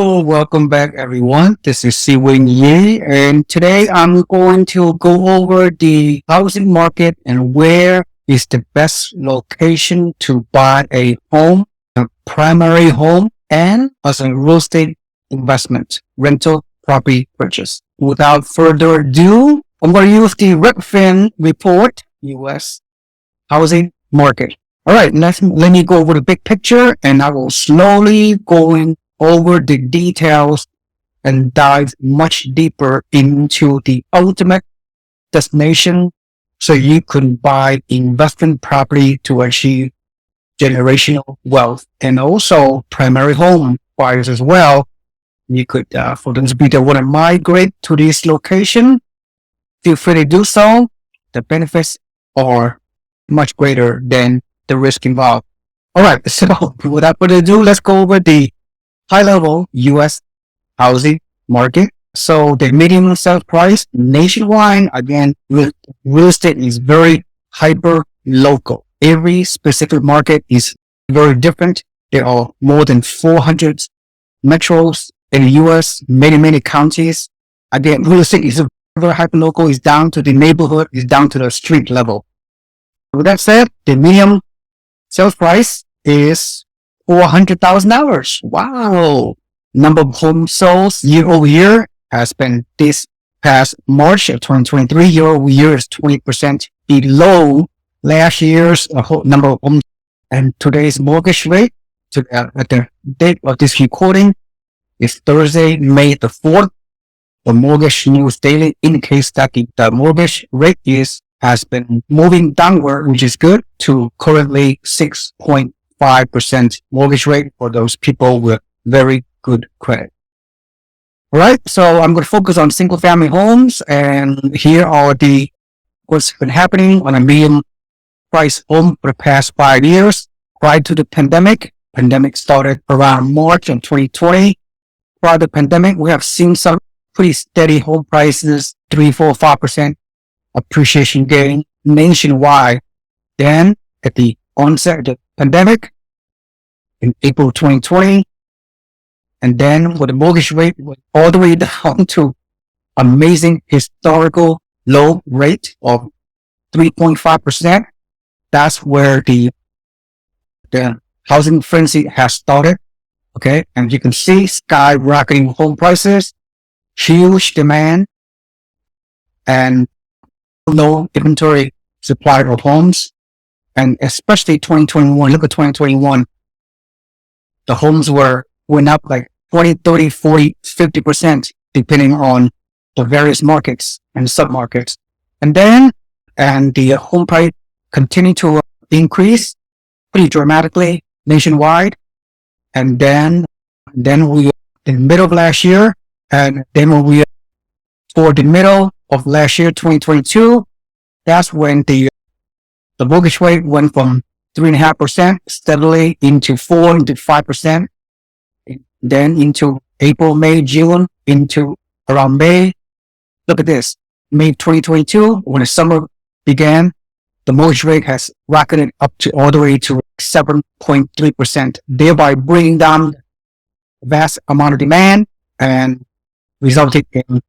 Hello, welcome back everyone. This is Seewing Yi, and today I'm going to go over the housing market and where is the best location to buy a home, a primary home, and as a real estate investment, rental property purchase. Without further ado, I'm going to use the Redfin report, U.S. housing market. All right, let me go over the big picture, and I will slowly go over the details and dive much deeper into the ultimate destination so you can buy investment property to achieve generational wealth and also primary home buyers as well. You could, for those people that want to migrate to this location, feel free to do so. The benefits are much greater than the risk involved. All right, so without further ado, let's go over the high-level U.S. housing market. So the median sales price nationwide, again, real estate is very hyper-local. Every specific market is very different. There are more than 400 metros in the U.S., many counties. Again, real estate is very hyper-local. It's down to the neighborhood. It's down to the street level. With that said, the median sales price is $400,000. Wow. Number of home sales year over year has been this past March of 2023 year over year is 20% below last year's number of homes. And today's mortgage rate at the date of this recording is Thursday, May the 4th. The Mortgage News Daily indicates that the mortgage rate has been moving downward, which is good, to currently 6.5% mortgage rate for those people with very good credit. All right, so I'm going to focus on single family homes, and here are what's been happening on a medium price home for the past 5 years. Prior to the pandemic started around March of 2020. Prior to the pandemic, we have seen some pretty steady home prices, 3, 4, 5% appreciation gain nationwide. Then at the onset of the pandemic in April 2020, and then with the mortgage rate went all the way down to amazing historical low rate of 3.5%. That's where the housing frenzy has started. Okay. And you can see skyrocketing home prices, huge demand, and low inventory supply of homes. And especially 2021, look at 2021, the homes went up like 20, 30, 40, 50%, depending on the various markets and sub-markets. And the home price continued to increase pretty dramatically nationwide. And then we, in the middle of last year, and then for the middle of last year, 2022, that's when the mortgage rate went from 3.5% steadily into 4, into 5%, then into April, May, June, into around May. Look at this. May 2022, when the summer began, the mortgage rate has rocketed up to all the way to 7.3%, thereby bringing down a vast amount of demand and resulting in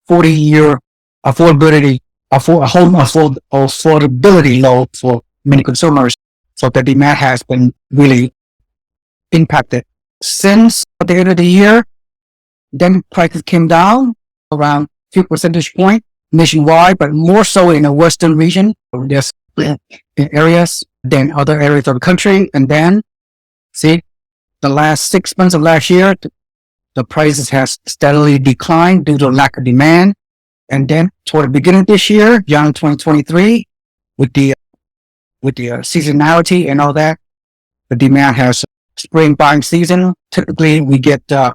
40-year affordability low for many consumers. So the demand has been really impacted. Since the end of the year, then prices came down around 2 percentage points nationwide, but more so in the western region. There's areas than other areas of the country. And then, see, the last 6 months of last year, the prices has steadily declined due to lack of demand. And then toward the beginning of this year, January 2023, with the seasonality and all that, the demand has spring buying season. Typically, we get a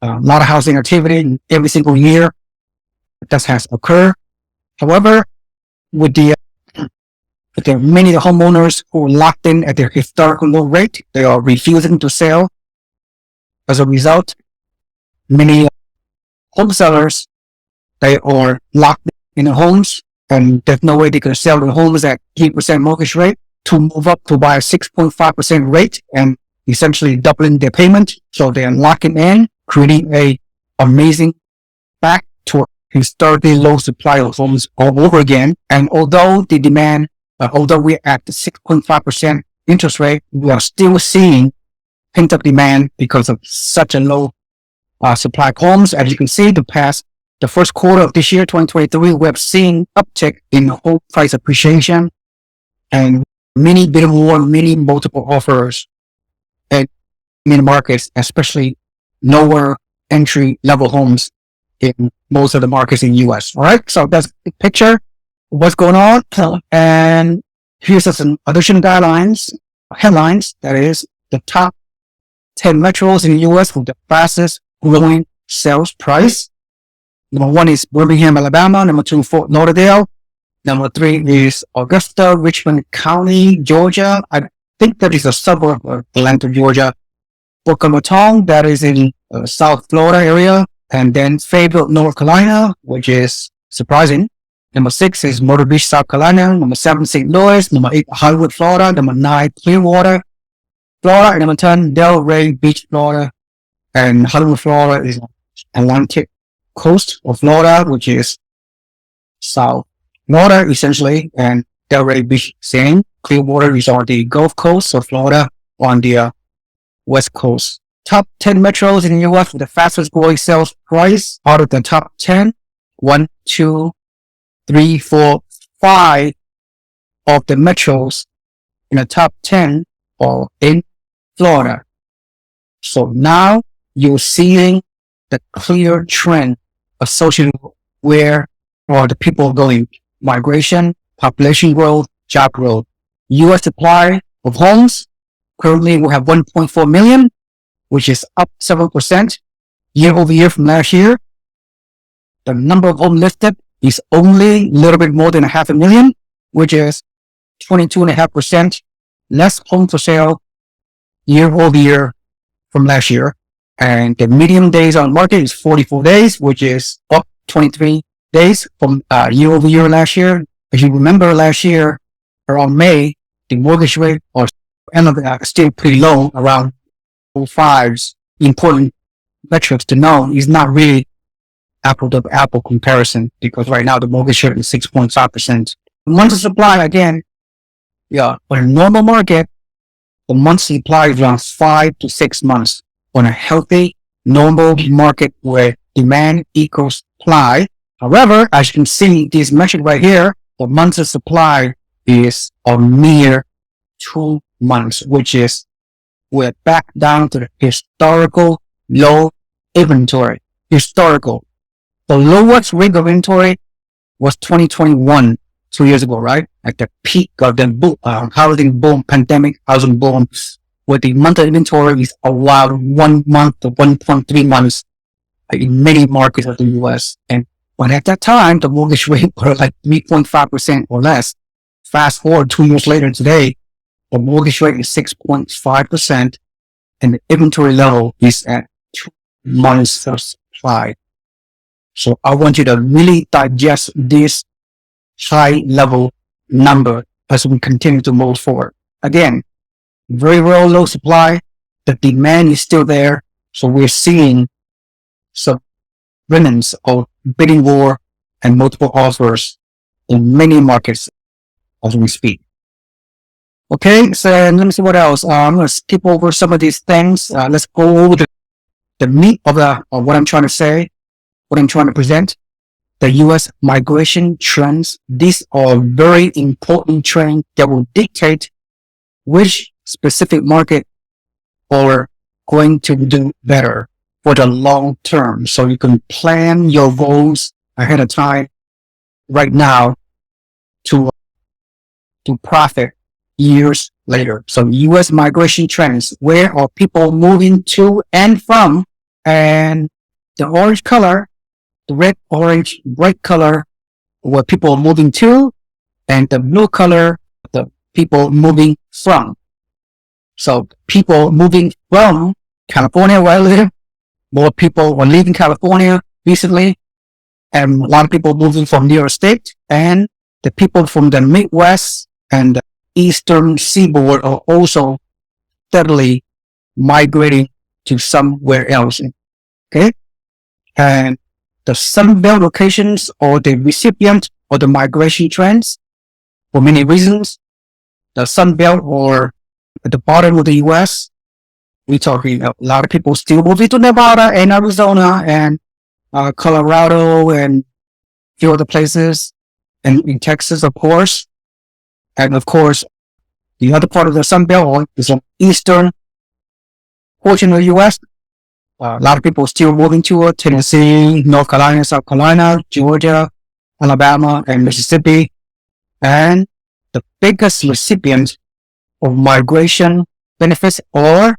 lot of housing activity every single year. That has occurred. However, with the many of the homeowners who are locked in at their historical low rate, they are refusing to sell. As a result, many home sellers, they are locked in their homes, and there's no way they can sell their homes at 8% mortgage rate to move up to buy a 6.5% rate and essentially doubling their payment. So they're locking in creating a amazing back to historically low supply of homes all over again. And although the demand, although we're at the 6.5% interest rate, we are still seeing pent-up demand because of such a low supply of homes. As you can see, the first quarter of this year, 2023, we have seen uptick in home price appreciation and many bidding war, many multiple offers in many markets, especially lower entry level homes in most of the markets in the US. All right. So that's the picture of what's going on. And here's some additional headlines. That is the top 10 metros in the US with the fastest growing sales price. Number 1 is Birmingham, Alabama. Number 2, Fort Lauderdale. Number 3 is Augusta, Richmond County, Georgia. I think that is a suburb of Atlanta, Georgia. Boca Raton, that is in South Florida area. And then Fayetteville, North Carolina, which is surprising. Number 6 is Myrtle Beach, South Carolina. Number 7, St. Louis. Number 8, Hollywood, Florida. Number 9, Clearwater, Florida. And number 10, Delray Beach, Florida. And Hollywood, Florida is Atlantic coast of Florida, which is South Florida, essentially. And Delray Beach, same. Clearwater is on the Gulf Coast of Florida on the West Coast. Top 10 metros in the U.S. with the fastest growing sales price. Out of the top 10, 1, 2, 3, 4, 5 of the metros in the top 10 are in Florida. So now you're seeing the clear trend associated with where are the people going. Migration, population growth, job growth. U.S. supply of homes. Currently we have 1.4 million, which is up 7% year over year from last year. The number of homes listed is only a little bit more than 500,000, which is 22.5% less homes for sale year over year from last year. And the median days on market is 44 days, which is up 23 days from year over year last year. As you remember last year, around May, the mortgage rate or still pretty low, around 5's. Important metrics to know is not really apple to apple comparison, because right now the mortgage rate is 6.5%. The monthly supply, again, on a normal market, the monthly supply is around 5 to 6 months. On a healthy, normal market where demand equals supply. However, as you can see, this metric right here, the monthly supply is a mere 2 months, which is we're back down to the historical low inventory. Historical. The lowest rate of inventory was 2021, 2 years ago, right? At the peak of the housing boom, pandemic housing boom, where the monthly inventory is around 1 month to 1.3 months in many markets of the US. And when at that time, the mortgage rate were like 3.5% or less. Fast forward 2 years later today, the mortgage rate is 6.5% and the inventory level is at 2 months of supply. So I want you to really digest this high level number as we continue to move forward. Again, very low supply. The demand is still there. So we're seeing some remnants of bidding war and multiple offers in many markets as we speak. Okay, so let me see what else. I'm going to skip over some of these things. Let's go over the meat of what I'm trying to say, what I'm trying to present. The U.S. migration trends. These are very important trends that will dictate which specific market are going to do better for the long term. So you can plan your goals ahead of time right now to profit years later. So U.S. migration trends, where are people moving to and from? And the orange color, the red, orange, bright color, where people are moving to, and the blue color, the people moving from. So people moving from California, where I live, more people are leaving California recently, and a lot of people moving from New York State, and the people from the Midwest and the Eastern Seaboard are also steadily migrating to somewhere else. Okay. And the Sunbelt locations or the recipient or the migration trends for many reasons. The Sunbelt or at the bottom of the US, we're talking a lot of people still moving to Nevada and Arizona and Colorado and a few other places, and in Texas, of course. And of course, the other part of the Sun Belt is the eastern portion of the U.S. A lot of people still moving to Tennessee, North Carolina, South Carolina, Georgia, Alabama, and Mississippi. And the biggest recipient of migration benefits are,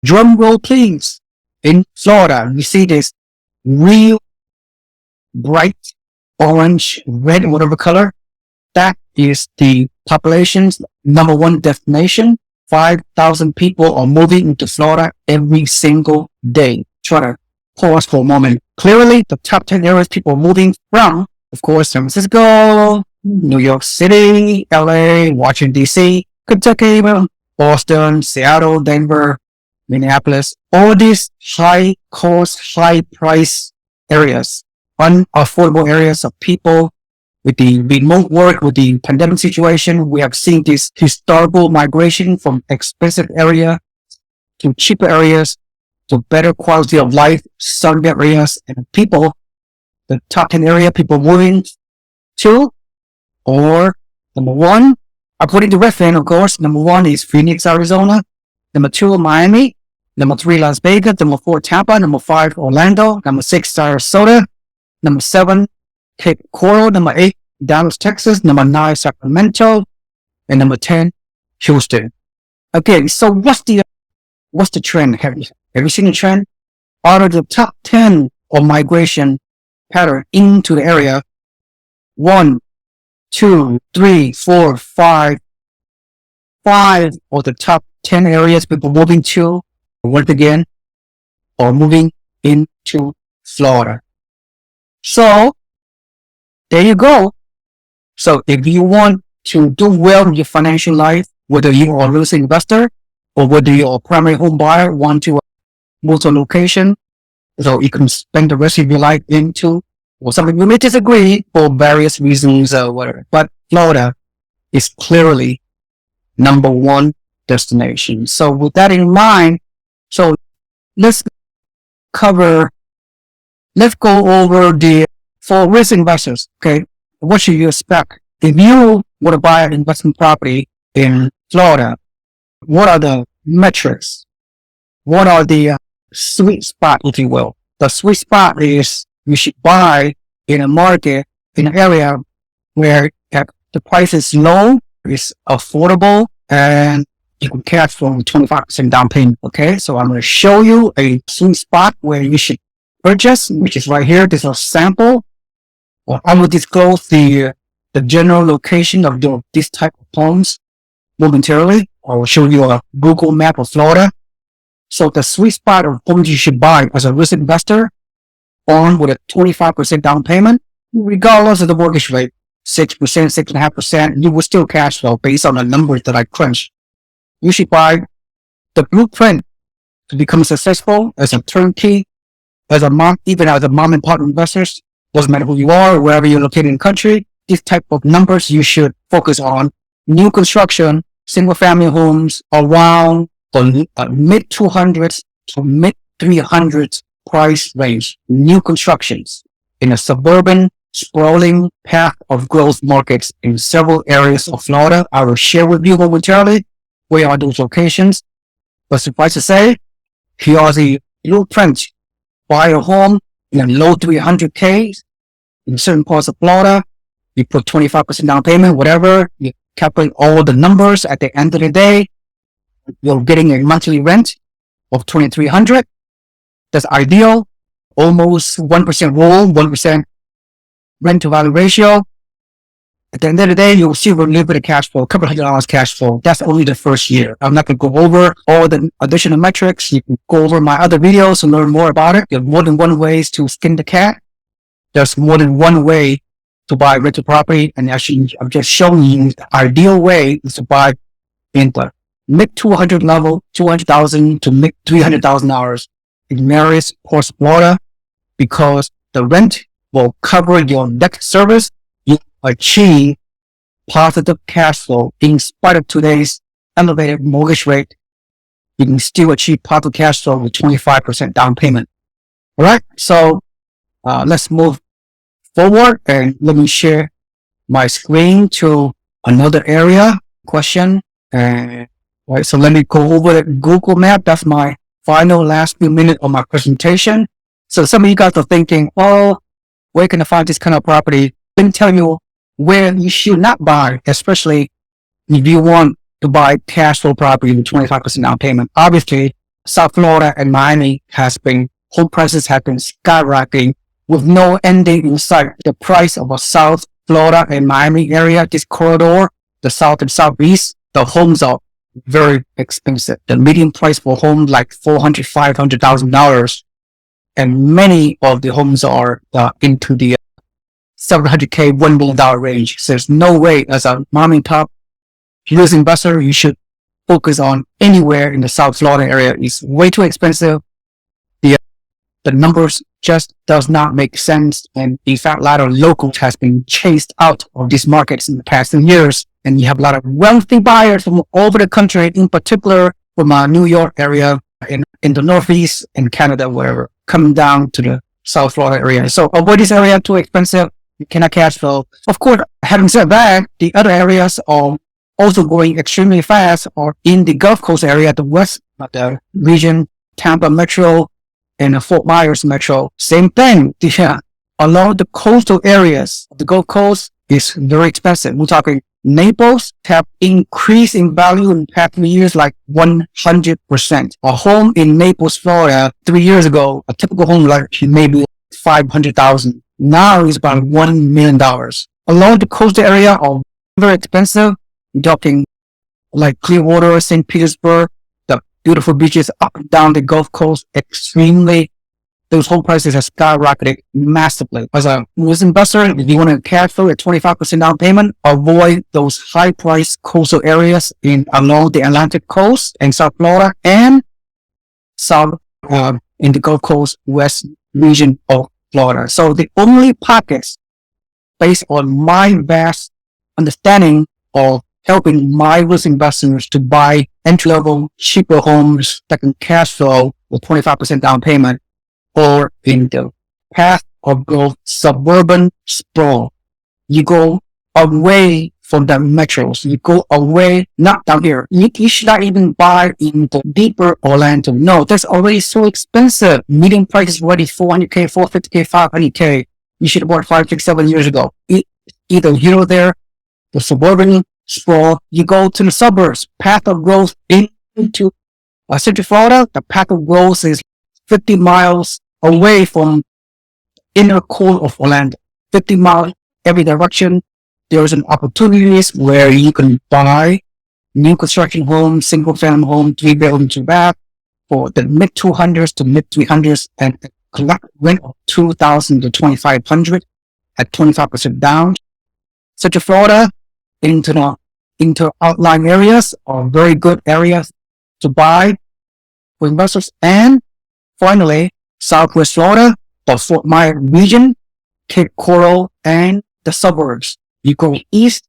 drum roll please, in Florida. You see this real bright orange, red, whatever color. That is the population's number one destination. 5,000 people are moving into Florida every single day. Try to pause for a moment. Clearly, the top 10 areas people are moving from, of course, San Francisco, New York City, LA, Washington, D.C., Kentucky, Boston, Seattle, Denver, Minneapolis. All these high cost, high price areas, unaffordable areas of people. With the remote work, with the pandemic situation, we have seen this historical migration from expensive area to cheaper areas to better quality of life, sunbelt areas, and people, the top 10 area people moving to, or number one, according to Redfin, of course, number one is Phoenix, Arizona. Number two, Miami. Number three, Las Vegas. Number four, Tampa. Number five, Orlando. Number six, Sarasota. Number seven, Cape Coral. Number 8, Dallas, Texas. Number 9, Sacramento. And number 10, Houston. Okay, so what's the trend? Have you seen the trend? Out of the top 10 of migration pattern into the area, 1, 2, 3, 4, 5 of the top 10 areas people moving to, once again, are moving into Florida. So, there you go. So, if you want to do well in your financial life, whether you are a real estate investor or whether you're a primary home buyer, want to move to a location, so you can spend the rest of your life into, or something you may disagree for various reasons or whatever. But Florida is clearly number one destination. So, with that in mind, so let's go over for risk investors, okay? What should you expect? If you want to buy an investment property in Florida, what are the metrics? What are the sweet spot, if you will? The sweet spot is you should buy in a market, in an area where the price is low, it's affordable, and you can cash flow 25% down payment. Okay, so I'm going to show you a sweet spot where you should purchase, which is right here. This is a sample. I will disclose the general location of this type of homes momentarily. I will show you a Google map of Florida. So the sweet spot of homes you should buy as a risk investor, on with a 25% down payment, regardless of the mortgage rate, 6%, 6.5%, you will still cash flow based on the numbers that I crunched. You should buy the blueprint to become successful as a turnkey, even as a mom and pop investors. Doesn't matter who you are or wherever you're located in the country. This type of numbers you should focus on. New construction, single family homes around the mid 200s to mid 300s price range. New constructions in a suburban, sprawling path of growth markets in several areas of Florida. I will share with you momentarily where are those locations. But suffice to say, here are the blueprint. Buy a home in a low 300K in certain parts of Florida. You put 25% down payment, whatever. You calculate all the numbers. At the end of the day, you're getting a monthly rent of $2,300. That's ideal. Almost 1% roll, 1% rent to value ratio. At the end of the day, you'll see a little bit of cash flow, a couple $100 cash flow. That's only the first year. I'm not going to go over all the additional metrics. You can go over my other videos and learn more about it. There's more than one ways to skin the cat. There's more than one way to buy rental property. And actually, I'm just showing you the ideal way is to buy in the mid 200 level, $200,000 to mid $300,000 in various parts of Florida because the rent will cover your debt service. You achieve positive cash flow in spite of today's elevated mortgage rate. You can still achieve positive cash flow with 25% down payment. All right. So let's move forward and let me share my screen to another area question. Right. So let me go over the Google map. That's my final last few minutes of my presentation. So some of you guys are thinking, oh, where can I find this kind of property? Let me tell you where you should not buy, especially if you want to buy cash flow property with 25% down payment. Obviously, South Florida and Miami home prices have been skyrocketing with no ending in sight. The price of a South Florida and Miami area, this corridor, the South and Southeast, the homes are very expensive. The median price for home like $400,000, $500,000. And many of the homes are into the $700K, $1 million range. So there's no way as a mom and pop real estate investor, you should focus on anywhere in the South Florida area. It's way too expensive. The numbers just does not make sense. And in fact, a lot of locals has been chased out of these markets in the past 10 years. And you have a lot of wealthy buyers from all over the country, in particular from New York area, in the Northeast and Canada, wherever, coming down to the South Florida area. So avoid this area, too expensive. You cannot cash flow. Of course, having said that, the other areas are also growing extremely fast, or in the Gulf Coast area, the west, the region, Tampa Metro, and the Fort Myers Metro. Same thing. Along the coastal areas of the Gulf Coast is very expensive. We're talking Naples have increased in value in the past 3 years like 100%. A home in Naples, Florida, 3 years ago, a typical home like maybe $500,000. Now is about $1 million. Along the coastal area are very expensive. We're talking like Clearwater, St. Petersburg, the beautiful beaches up and down the Gulf Coast, those home prices have skyrocketed massively. As a investor, if you want to cash flow at 25% down payment, avoid those high price coastal areas along the Atlantic coast and South Florida and in the Gulf Coast west region of Florida. So the only pockets, based on my vast understanding of helping my risk investors to buy entry-level, cheaper homes that can cash flow with 25% down payment, or in the path of growth, suburban sprawl. You go away from the metros. You go away, not down here. You should not even buy in the deeper Orlando. No, that's already so expensive. Median price is already $400K, $450K, $500K. You should have bought 5, 6, 7 years ago. Either here or there, the suburban sprawl. You go to the suburbs. Path of growth into Central Florida. The path of growth is 50 miles away from inner core of Orlando. 50 miles every direction. There's an opportunities where you can buy new construction homes, single family home, 3-bedroom, 2-bath for the mid 200s to mid 300s and collect rent of $2,000 to $2,500 at 25% down. Central Florida into outlying areas are very good areas to buy for investors. And finally, Southwest Florida, the Fort Myers region, Cape Coral, and the suburbs. You go east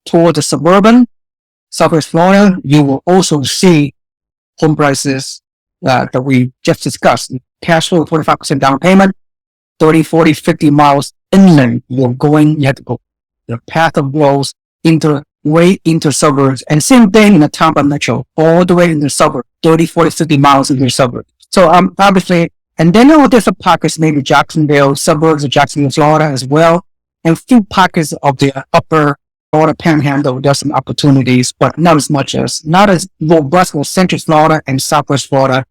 toward the suburban, Southwest Florida, you will also see home prices that we just discussed. Cash flow, 25% down payment, 30, 40, 50 miles inland. You have to go the path of growth way into suburbs. And same thing in the Tampa Metro, all the way in the suburb, 30, 40, 50 miles in the suburb. So obviously, and then there are different pockets, maybe Jacksonville, suburbs of Jacksonville, Florida as well. And a few pockets of the upper Florida Panhandle, there's some opportunities, but not as robust as Central Florida and Southwest Florida,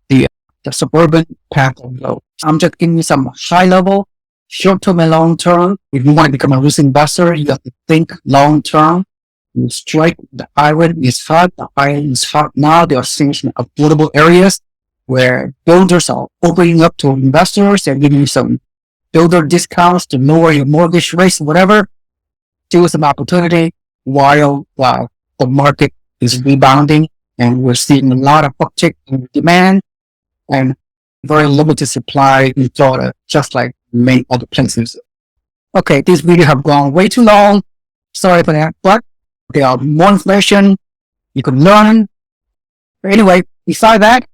the suburban path of growth. I'm just giving you some high level, short term and long term. If you want to become a risk investor, you have to think long term. You strike the iron is hot. The iron is hot now. There are things in affordable areas where builders are opening up to investors. They're giving you some builder discounts to lower your mortgage rates, whatever. Still some opportunity while the market is rebounding and we're seeing a lot of uptick in demand. And very limited supply in Florida, just like many other places. Okay, this video have gone way too long. Sorry for that, but there are more information you can learn. But anyway, beside that,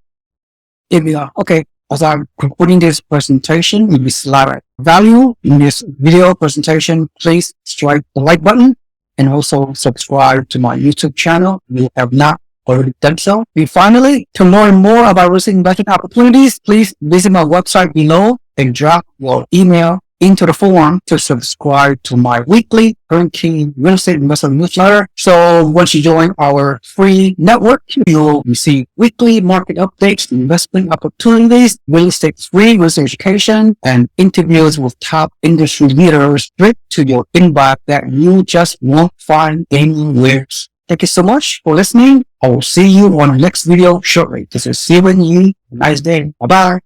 if you are okay, as I'm concluding this presentation, if you select value in this video presentation, please strike the like button and also subscribe to my YouTube channel if you have not already done so. And finally, to learn more about real estate investment opportunities, please visit my website below and drop your email into the form to subscribe to my weekly turnkey real estate investment newsletter. So once you join our free network, you'll receive weekly market updates, investment opportunities, real estate free real estate education, and interviews with top industry leaders straight to your inbox that you just won't find anywhere. Thank you so much for listening. I will see you on the next video shortly. This is Seewing. Nice day. Bye-bye.